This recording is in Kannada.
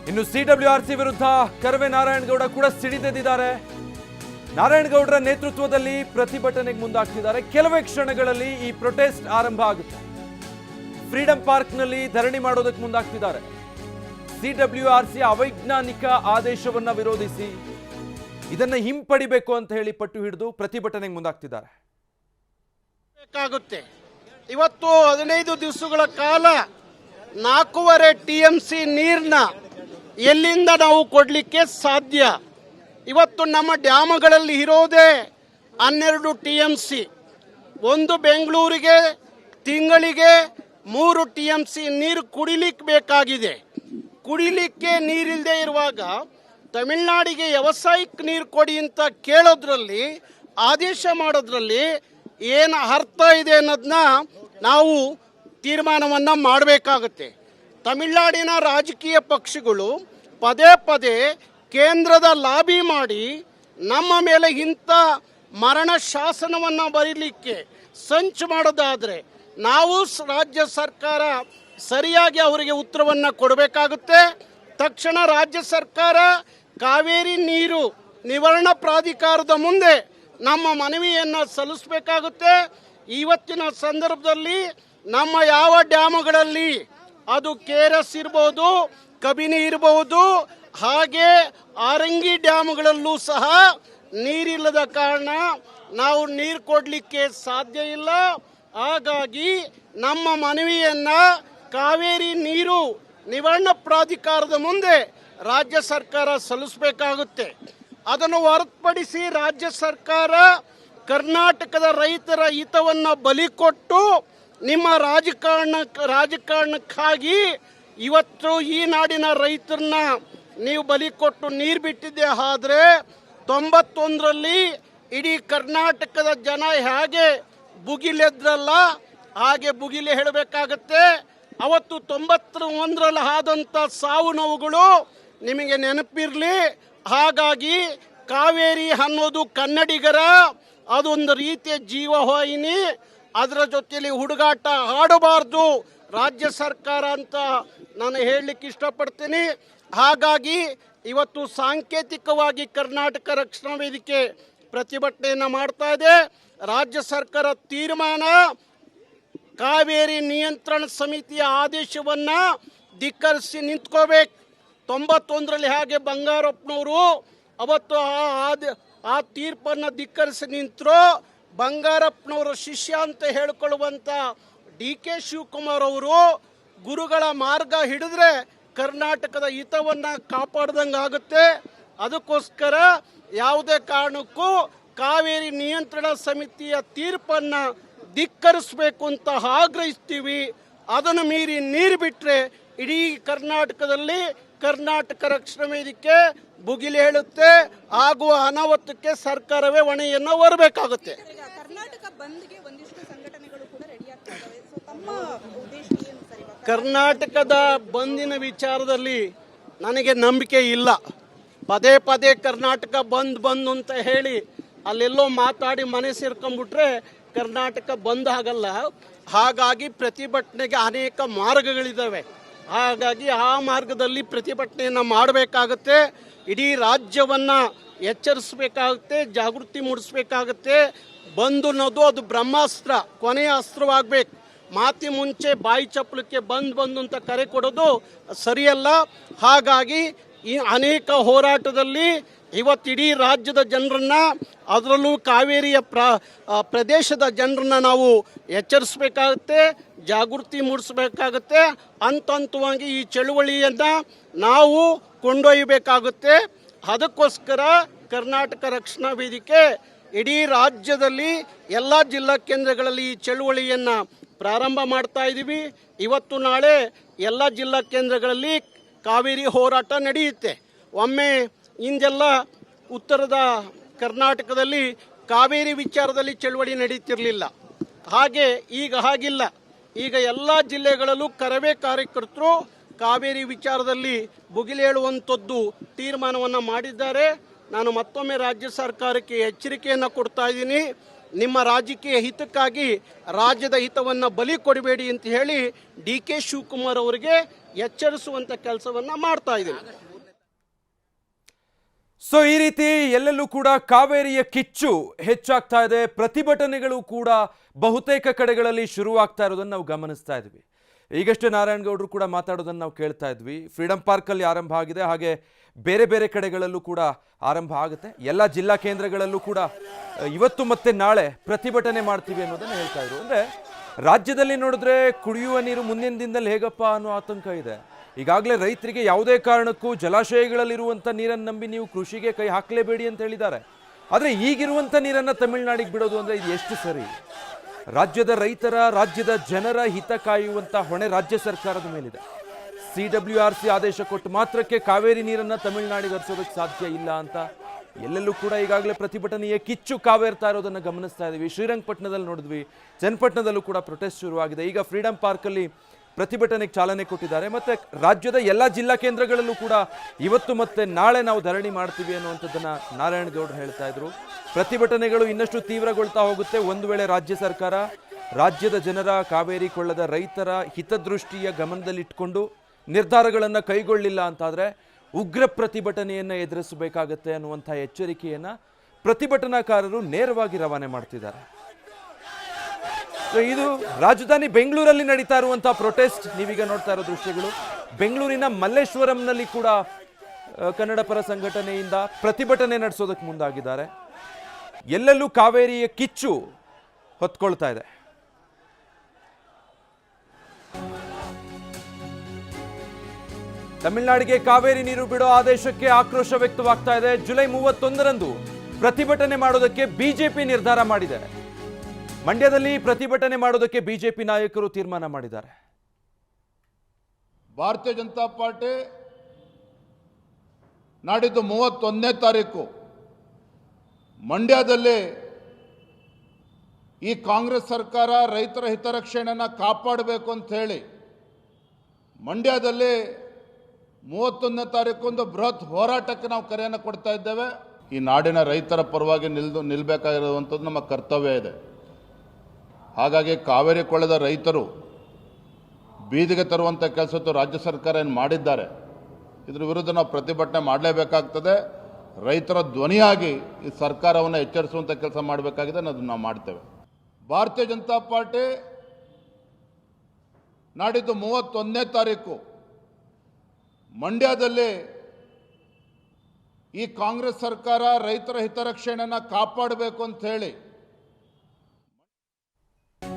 ಇನ್ನು ಸಿಡಬ್ಲ್ಯೂಆರ್ಸಿ ವಿರುದ್ಧ ಕರವೇ ನಾರಾಯಣಗೌಡ ಕೂಡ ಸಿಡಿದೆದ್ದಿದ್ದಾರೆ. ನಾರಾಯಣಗೌಡರ ನೇತೃತ್ವದಲ್ಲಿ ಪ್ರತಿಭಟನೆಗೆ ಮುಂದಾಗ್ತಿದ್ದಾರೆ. ಕೆಲವೇ ಕ್ಷಣಗಳಲ್ಲಿ ಈ ಪ್ರೊಟೆಸ್ಟ್ ಆರಂಭ ಆಗುತ್ತೆ. ಫ್ರೀಡಂ ಪಾರ್ಕ್ನಲ್ಲಿ ಧರಣಿ ಮಾಡೋದಕ್ಕೆ ಮುಂದಾಗ್ತಿದ್ದಾರೆ. ಸಿಡಬ್ಲ್ಯೂಆರ್ಸಿ ಅವೈಜ್ಞಾನಿಕ ಆದೇಶವನ್ನ ವಿರೋಧಿಸಿ ಇದನ್ನ ಹಿಂಪಡಿಬೇಕು ಅಂತ ಹೇಳಿ ಪಟ್ಟು ಹಿಡಿದು ಪ್ರತಿಭಟನೆಗೆ ಮುಂದಾಗ್ತಿದ್ದಾರೆ. ಇವತ್ತು 15 ದಿವಸಗಳ ಕಾಲ 4.5 TMC ನೀರನ್ನ ಎಲ್ಲಿಂದ ನಾವು ಕೊಡಲಿಕ್ಕೆ ಸಾಧ್ಯ? ಇವತ್ತು ನಮ್ಮ ಡ್ಯಾಮ್ಗಳಲ್ಲಿ ಇರೋದೇ 12 TMC. ಒಂದು ಬೆಂಗಳೂರಿಗೆ ತಿಂಗಳಿಗೆ 3 TMC ನೀರು ಕುಡಿಲಿಕ್ಕೆ ಬೇಕಾಗಿದೆ. ಕುಡಿಲಿಕ್ಕೆ ನೀರಿಲ್ಲದೆ ಇರುವಾಗ ತಮಿಳುನಾಡಿಗೆ ವ್ಯವಸಾಯಕ್ಕೆ ನೀರು ಕೊಡಿ ಅಂತ ಕೇಳೋದ್ರಲ್ಲಿ, ಆದೇಶ ಮಾಡೋದ್ರಲ್ಲಿ ಏನು ಅರ್ಥ ಇದೆ ಅನ್ನೋದನ್ನ ನಾವು ತೀರ್ಮಾನವನ್ನು ಮಾಡಬೇಕಾಗುತ್ತೆ. ತಮಿಳುನಾಡಿನ ರಾಜಕೀಯ ಪಕ್ಷಗಳು ಪದೇ ಪದೇ ಕೇಂದ್ರದ ಲಾಬಿ ಮಾಡಿ ನಮ್ಮ ಮೇಲೆ ಇಂಥ ಮರಣ ಶಾಸನವನ್ನು ಬರೀಲಿಕ್ಕೆ ಸಂಚು ಮಾಡೋದಾದರೆ ನಾವು ರಾಜ್ಯ ಸರ್ಕಾರ ಸರಿಯಾಗಿ ಅವರಿಗೆ ಉತ್ತರವನ್ನು ಕೊಡಬೇಕಾಗುತ್ತೆ. ತಕ್ಷಣ ರಾಜ್ಯ ಸರ್ಕಾರ ಕಾವೇರಿ ನೀರು ನಿವಾರಣಾ ಪ್ರಾಧಿಕಾರದ ಮುಂದೆ ನಮ್ಮ ಮನವಿಯನ್ನು ಸಲ್ಲಿಸಬೇಕಾಗುತ್ತೆ. ಇವತ್ತಿನ ಸಂದರ್ಭದಲ್ಲಿ ನಮ್ಮ ಯಾವ ಡ್ಯಾಮುಗಳಲ್ಲಿ, ಅದು KRS ಇರ್ಬೋದು, ಕಬಿನಿ ಇರಬಹುದು, ಹಾಗೆ ಆರಂಗಿ ಡ್ಯಾಮ್ಗಳಲ್ಲೂ ಸಹ ನೀರಿಲ್ಲದ ಕಾರಣ ನಾವು ನೀರು ಕೊಡಲಿಕ್ಕೆ ಸಾಧ್ಯ ಇಲ್ಲ. ಹಾಗಾಗಿ ನಮ್ಮ ಮನವಿಯನ್ನು ಕಾವೇರಿ ನೀರು ನಿವಾರಣಾ ಪ್ರಾಧಿಕಾರದ ಮುಂದೆ ರಾಜ್ಯ ಸರ್ಕಾರ ಸಲ್ಲಿಸಬೇಕಾಗುತ್ತೆ. ಅದನ್ನು ಹೊರತುಪಡಿಸಿ ರಾಜ್ಯ ಸರ್ಕಾರ ಕರ್ನಾಟಕದ ರೈತರ ಹಿತವನ್ನು ಬಲಿ ಕೊಟ್ಟು ನಿಮ್ಮ ರಾಜಕಾರಣಕ್ಕಾಗಿ ಇವತ್ತು ಈ ನಾಡಿನ ರೈತರನ್ನ ನೀವು ಬಲಿ ಕೊಟ್ಟು ನೀರು ಬಿಟ್ಟಿದ್ದೆ. ಆದರೆ 91ರಲ್ಲಿ ಇಡೀ ಕರ್ನಾಟಕದ ಜನ ಹೇಗೆ ಬುಗಿಲೆದ್ರಲ್ಲ ಹಾಗೆ ಬುಗಿಲೆ ಹೇಳಬೇಕಾಗತ್ತೆ. ಅವತ್ತು 91ರಲ್ಲಿ ಆದಂಥ ಸಾವು ನೋವುಗಳು ನಿಮಗೆ ನೆನಪಿರಲಿ. ಹಾಗಾಗಿ ಕಾವೇರಿ ಅನ್ನೋದು ಕನ್ನಡಿಗರ ಅದೊಂದು ರೀತಿಯ ಜೀವವಾಹಿನಿ. ಅದರ ಜೊತೆಯಲ್ಲಿ ಹುಡುಗಾಟ ಆಡಬಾರ್ದು ರಾಜ್ಯ ಸರ್ಕಾರ ಅಂತ ನಾನು ಹೇಳಲಿಕ್ಕೆ ಇಷ್ಟಪಡ್ತೀನಿ. ಹಾಗಾಗಿ ಇವತ್ತು ಸಾಂಕೇತಿಕವಾಗಿ ಕರ್ನಾಟಕ ರಕ್ಷಣಾ ವೇದಿಕೆ ಪ್ರತಿಭಟನೆಯನ್ನು ಮಾಡ್ತಾ ಇದೆ. ರಾಜ್ಯ ಸರ್ಕಾರ ತೀರ್ಮಾನ, ಕಾವೇರಿ ನಿಯಂತ್ರಣ ಸಮಿತಿಯ ಆದೇಶವನ್ನು ಧಿಕ್ಕರಿಸಿ ನಿಂತ್ಕೋಬೇಕು. 91ರಲ್ಲಿ ಹಾಗೆ ಬಂಗಾರಪ್ಪನವರು ಅವತ್ತು ಆ ತೀರ್ಪನ್ನು ಧಿಕ್ಕರಿಸಿ ನಿಂತರು. ಬಂಗಾರಪ್ಪನವರ ಶಿಷ್ಯ ಅಂತ ಹೇಳಿಕೊಳ್ಳುವಂಥ DK ಶಿವಕುಮಾರ್ ಅವರು ಗುರುಗಳ ಮಾರ್ಗ ಹಿಡಿದ್ರೆ ಕರ್ನಾಟಕದ ಹಿತವನ್ನು ಕಾಪಾಡ್ದಂಗೆ ಆಗುತ್ತೆ. ಅದಕ್ಕೋಸ್ಕರ ಯಾವುದೇ ಕಾರಣಕ್ಕೂ ಕಾವೇರಿ ನಿಯಂತ್ರಣ ಸಮಿತಿಯ ತೀರ್ಪನ್ನು ಧಿಕ್ಕರಿಸಬೇಕು ಅಂತ ಆಗ್ರಹಿಸ್ತೀವಿ. ಅದನ್ನು ಮೀರಿ ನೀರು ಬಿಟ್ಟರೆ ಇಡೀ ಕರ್ನಾಟಕದಲ್ಲಿ ಕರ್ನಾಟಕ ರಕ್ಷಣಾ ವೇದಿಕೆ ಬುಗಿಲಿ ಹೇಳುತ್ತೆ. ಆಗುವ ಅನಾಹುತಕ್ಕೆ ಸರ್ಕಾರವೇ ಹೊಣೆಯನ್ನು ಹೊರಬೇಕಾಗುತ್ತೆ. ಕರ್ನಾಟಕದ ಬಂದಿನ ವಿಚಾರದಲ್ಲಿ ನನಗೆ ನಂಬಿಕೆ ಇಲ್ಲ. ಪದೇ ಪದೇ ಕರ್ನಾಟಕ ಬಂದ್ ಅಂತ ಹೇಳಿ ಅಲ್ಲೆಲ್ಲೋ ಮಾತಾಡಿ ಮನೆ ಸೇರ್ಕೊಂಡ್ಬಿಟ್ರೆ ಕರ್ನಾಟಕ ಬಂದ್ ಆಗಲ್ಲ. ಹಾಗಾಗಿ ಪ್ರತಿಭಟನೆಗೆ ಅನೇಕ ಮಾರ್ಗಗಳಿದ್ದಾವೆ. ಹಾಗಾಗಿ ಆ ಮಾರ್ಗದಲ್ಲಿ ಪ್ರತಿಭಟನೆಯನ್ನು ಮಾಡಬೇಕಾಗುತ್ತೆ. ಇಡೀ ರಾಜ್ಯವನ್ನು ಎಚ್ಚರಿಸಬೇಕಾಗುತ್ತೆ, ಜಾಗೃತಿ ಮೂಡಿಸಬೇಕಾಗುತ್ತೆ. ಬಂದ್ ಅನ್ನೋದು ಅದು ಬ್ರಹ್ಮಾಸ್ತ್ರ, ಕೊನೆಯ ಅಸ್ತ್ರವಾಗಬೇಕು. ಮಾತಿ ಮುಂಚೆ ಬಾಯಿ ಚಪ್ಪಲಕ್ಕೆ ಬಂದ್ ಅಂತ ಕರೆ ಕೊಡೋದು ಸರಿಯಲ್ಲ. ಹಾಗಾಗಿ ಈ ಅನೇಕ ಹೋರಾಟದಲ್ಲಿ ಇವತ್ತು ಇಡೀ ರಾಜ್ಯದ ಜನರನ್ನ, ಅದರಲ್ಲೂ ಕಾವೇರಿಯ ಪ್ರದೇಶದ ಜನರನ್ನ ನಾವು ಎಚ್ಚರಿಸಬೇಕಾಗುತ್ತೆ, ಜಾಗೃತಿ ಮೂಡಿಸಬೇಕಾಗುತ್ತೆ. ಹಂತವಾಗಿ ಈ ಚಳುವಳಿಯನ್ನು ನಾವು ಕೊಂಡೊಯ್ಯಬೇಕಾಗುತ್ತೆ. ಅದಕ್ಕೋಸ್ಕರ ಕರ್ನಾಟಕ ರಕ್ಷಣಾ ವೇದಿಕೆ ಇಡೀ ರಾಜ್ಯದಲ್ಲಿ ಎಲ್ಲ ಜಿಲ್ಲಾ ಕೇಂದ್ರಗಳಲ್ಲಿ ಈ ಚಳುವಳಿಯನ್ನು ಪ್ರಾರಂಭ ಮಾಡ್ತಾ ಇದ್ದೀವಿ. ಇವತ್ತು ನಾಳೆ ಎಲ್ಲ ಜಿಲ್ಲಾ ಕೇಂದ್ರಗಳಲ್ಲಿ ಕಾವೇರಿ ಹೋರಾಟ ನಡೆಯುತ್ತೆ. ಒಮ್ಮೆ ಇಂದೆಲ್ಲ ಉತ್ತರದ ಕರ್ನಾಟಕದಲ್ಲಿ ಕಾವೇರಿ ವಿಚಾರದಲ್ಲಿ ಚಳುವಳಿ ನಡೀತಿರಲಿಲ್ಲ. ಹಾಗೆ ಈಗ ಹಾಗಿಲ್ಲ. ಈಗ ಎಲ್ಲ ಜಿಲ್ಲೆಗಳಲ್ಲೂ ಕರವೇ ಕಾರ್ಯಕರ್ತರು ಕಾವೇರಿ ವಿಚಾರದಲ್ಲಿ ಬುಗಿಲೇಳುವಂಥದ್ದು ತೀರ್ಮಾನವನ್ನು ಮಾಡಿದ್ದಾರೆ. ನಾನು ಮತ್ತೊಮ್ಮೆ ರಾಜ್ಯ ಸರ್ಕಾರಕ್ಕೆ ಎಚ್ಚರಿಕೆಯನ್ನು ಕೊಡ್ತಾ ಇದ್ದೀನಿ. ನಿಮ್ಮ ರಾಜಕೀಯ ಹಿತಕ್ಕಾಗಿ ರಾಜ್ಯದ ಹಿತವನ್ನು ಬಲಿ ಕೊಡಬೇಡಿ ಅಂತ ಹೇಳಿ DK ಶಿವಕುಮಾರ್ ಅವರಿಗೆ ಎಚ್ಚರಿಸುವಂತ ಕೆಲಸವನ್ನ ಮಾಡ್ತಾ ಇದ್ದೀನಿ. ಸೊ ಈ ರೀತಿ ಎಲ್ಲೆಲ್ಲೂ ಕೂಡ ಕಾವೇರಿಯ ಕಿಚ್ಚು ಹೆಚ್ಚಾಗ್ತಾ ಇದೆ. ಪ್ರತಿಭಟನೆಗಳು ಕೂಡ ಬಹುತೇಕ ಕಡೆಗಳಲ್ಲಿ ಶುರುವಾಗ್ತಾ ಇರೋದನ್ನು ನಾವು ಗಮನಿಸ್ತಾ ಇದ್ವಿ. ಈಗಷ್ಟೇ ನಾರಾಯಣಗೌಡರು ಕೂಡ ಮಾತಾಡೋದನ್ನು ನಾವು ಕೇಳ್ತಾ ಇದ್ವಿ. ಫ್ರೀಡಂ ಪಾರ್ಕಲ್ಲಿ ಆರಂಭ ಆಗಿದೆ, ಹಾಗೆ ಬೇರೆ ಬೇರೆ ಕಡೆಗಳಲ್ಲೂ ಕೂಡ ಆರಂಭ ಆಗುತ್ತೆ. ಎಲ್ಲ ಜಿಲ್ಲಾ ಕೇಂದ್ರಗಳಲ್ಲೂ ಕೂಡ ಇವತ್ತು ಮತ್ತೆ ನಾಳೆ ಪ್ರತಿಭಟನೆ ಮಾಡ್ತೀವಿ ಅನ್ನೋದನ್ನು ಹೇಳ್ತಾ ಇದ್ರು. ಅಂದರೆ ರಾಜ್ಯದಲ್ಲಿ ನೋಡಿದ್ರೆ ಕುಡಿಯುವ ನೀರು ಮುಂದಿನ ದಿನದಲ್ಲಿ ಹೇಗಪ್ಪ ಅನ್ನೋ ಆತಂಕ ಇದೆ. ಈಗಾಗಲೇ ರೈತರಿಗೆ ಯಾವುದೇ ಕಾರಣಕ್ಕೂ ಜಲಾಶಯಗಳಲ್ಲಿರುವಂಥ ನೀರನ್ನು ನಂಬಿ ನೀವು ಕೃಷಿಗೆ ಕೈ ಹಾಕಲೇಬೇಡಿ ಅಂತ ಹೇಳಿದ್ದಾರೆ. ಆದರೆ ಈಗಿರುವಂಥ ನೀರನ್ನು ತಮಿಳುನಾಡಿಗೆ ಬಿಡೋದು ಅಂದರೆ ಇದು ಎಷ್ಟು ಸರಿ? ರಾಜ್ಯದ ರೈತರ, ರಾಜ್ಯದ ಜನರ ಹಿತ ಕಾಯುವಂಥ ಹೊಣೆ ರಾಜ್ಯ ಸರ್ಕಾರದ ಮೇಲಿದೆ. CWRC ಆದೇಶ ಕೊಟ್ಟು ಮಾತ್ರಕ್ಕೆ ಕಾವೇರಿ ನೀರನ್ನು ತಮಿಳುನಾಡಿಗೆ ಹರಿಸೋದಕ್ಕೆ ಸಾಧ್ಯ ಇಲ್ಲ ಅಂತ ಎಲ್ಲೆಲ್ಲೂ ಕೂಡ ಈಗಾಗಲೇ ಪ್ರತಿಭಟನೆಯ ಕಿಚ್ಚು ಕಾವೇರ್ತಾ ಇರೋದನ್ನು ಗಮನಿಸ್ತಾ ಇದ್ದೀವಿ. ಶ್ರೀರಂಗಪಟ್ಟಣದಲ್ಲಿ ನೋಡಿದ್ವಿ, ಚನ್ನಪಟ್ಟಣದಲ್ಲೂ ಕೂಡ ಪ್ರೊಟೆಸ್ಟ್ ಶುರುವಾಗಿದೆ. ಈಗ ಫ್ರೀಡಂ ಪಾರ್ಕಲ್ಲಿ ಪ್ರತಿಭಟನೆಗೆ ಚಾಲನೆ ಕೊಟ್ಟಿದ್ದಾರೆ. ಮತ್ತು ರಾಜ್ಯದ ಎಲ್ಲ ಜಿಲ್ಲಾ ಕೇಂದ್ರಗಳಲ್ಲೂ ಕೂಡ ಇವತ್ತು ಮತ್ತೆ ನಾಳೆ ನಾವು ಧರಣಿ ಮಾಡ್ತೀವಿ ಅನ್ನುವಂಥದ್ದನ್ನು ನಾರಾಯಣಗೌಡರು ಹೇಳ್ತಾ ಇದ್ರು. ಪ್ರತಿಭಟನೆಗಳು ಇನ್ನಷ್ಟು ತೀವ್ರಗೊಳ್ತಾ ಹೋಗುತ್ತೆ. ಒಂದು ವೇಳೆ ರಾಜ್ಯ ಸರ್ಕಾರ ರಾಜ್ಯದ ಜನರ, ಕಾವೇರಿ ಕೊಳ್ಳದ ರೈತರ ಹಿತದೃಷ್ಟಿಯ ಗಮನದಲ್ಲಿಟ್ಕೊಂಡು ನಿರ್ಧಾರಗಳನ್ನು ಕೈಗೊಳ್ಳಿಲ್ಲ ಅಂತಾದರೆ ಉಗ್ರ ಪ್ರತಿಭಟನೆಯನ್ನು ಎದುರಿಸಬೇಕಾಗತ್ತೆ ಅನ್ನುವಂಥ ಎಚ್ಚರಿಕೆಯನ್ನು ಪ್ರತಿಭಟನಾಕಾರರು ನೇರವಾಗಿ ರವಾನೆ ಮಾಡ್ತಿದ್ದಾರೆ. ಇದು ರಾಜಧಾನಿ ಬೆಂಗಳೂರಲ್ಲಿ ನಡೀತಾ ಇರುವಂತಹ ಪ್ರೊಟೆಸ್ಟ್ ನೀವೀಗ ನೋಡ್ತಾ ಇರೋ ದೃಶ್ಯಗಳು. ಬೆಂಗಳೂರಿನ ಮಲ್ಲೇಶ್ವರಂನಲ್ಲಿ ಕೂಡ ಕನ್ನಡ ಪರ ಸಂಘಟನೆಯಿಂದ ಪ್ರತಿಭಟನೆ ನಡೆಸೋದಕ್ಕೆ ಮುಂದಾಗಿದ್ದಾರೆ. ಎಲ್ಲೆಲ್ಲೂ ಕಾವೇರಿಯ ಕಿಚ್ಚು ಹೊತ್ಕೊಳ್ತಾ ಇದೆ. ತಮಿಳುನಾಡಿಗೆ ಕಾವೇರಿ ನೀರು ಬಿಡೋ ಆದೇಶಕ್ಕೆ ಆಕ್ರೋಶ ವ್ಯಕ್ತವಾಗ್ತಾ ಇದೆ. ಜುಲೈ 31ರಂದು ಪ್ರತಿಭಟನೆ ಮಾಡೋದಕ್ಕೆ ಬಿಜೆಪಿ ನಿರ್ಧಾರ ಮಾಡಿದೆ. ಮಂಡ್ಯದಲ್ಲಿ ಪ್ರತಿಭಟನೆ ಮಾಡೋದಕ್ಕೆ ಬಿಜೆಪಿ ನಾಯಕರು ತೀರ್ಮಾನ ಮಾಡಿದ್ದಾರೆ. ಭಾರತೀಯ ಜನತಾ ಪಾರ್ಟಿ ನಾಡಿದ್ದು 31ನೇ ತಾರೀಕು ಮಂಡ್ಯದಲ್ಲಿ ಈ ಕಾಂಗ್ರೆಸ್ ಸರ್ಕಾರ ರೈತರ ಹಿತರಕ್ಷಣೆಯನ್ನು ಕಾಪಾಡಬೇಕು ಅಂತ ಹೇಳಿ ಮಂಡ್ಯದಲ್ಲಿ 31ನೇ ತಾರೀಕು ಒಂದು ಬೃಹತ್ ಹೋರಾಟಕ್ಕೆ ನಾವು ಕರೆಯನ್ನು ಕೊಡ್ತಾ ಇದ್ದೇವೆ. ಈ ನಾಡಿನ ರೈತರ ಪರವಾಗಿ ನಿಲ್ಲಬೇಕಾಗಿರುವಂಥದ್ದು ನಮ್ಮ ಕರ್ತವ್ಯ ಇದೆ. ಹಾಗಾಗಿ ಕಾವೇರಿ ಕೊಳ್ಳದ ರೈತರು ಬೀದಿಗೆ ತರುವಂಥ ಕೆಲಸದ್ದು ರಾಜ್ಯ ಸರ್ಕಾರ ಏನು ಮಾಡಿದ್ದಾರೆ, ಇದ್ರ ವಿರುದ್ಧ ನಾವು ಪ್ರತಿಭಟನೆ ಮಾಡಲೇಬೇಕಾಗ್ತದೆ. ರೈತರ ಧ್ವನಿಯಾಗಿ ಈ ಸರ್ಕಾರವನ್ನು ಎಚ್ಚರಿಸುವಂಥ ಕೆಲಸ ಮಾಡಬೇಕಾಗಿದೆ, ಅದನ್ನು ನಾವು ಮಾಡ್ತೇವೆ. ಭಾರತೀಯ ಜನತಾ ಪಾರ್ಟಿ ನಾಡಿದ್ದು 31ನೇ ತಾರೀಕು ಮಂಡ್ಯದಲ್ಲಿ ಈ ಕಾಂಗ್ರೆಸ್ ಸರ್ಕಾರ ರೈತರ ಹಿತರಕ್ಷಣೆಯನ್ನು ಕಾಪಾಡಬೇಕು ಅಂತ ಹೇಳಿ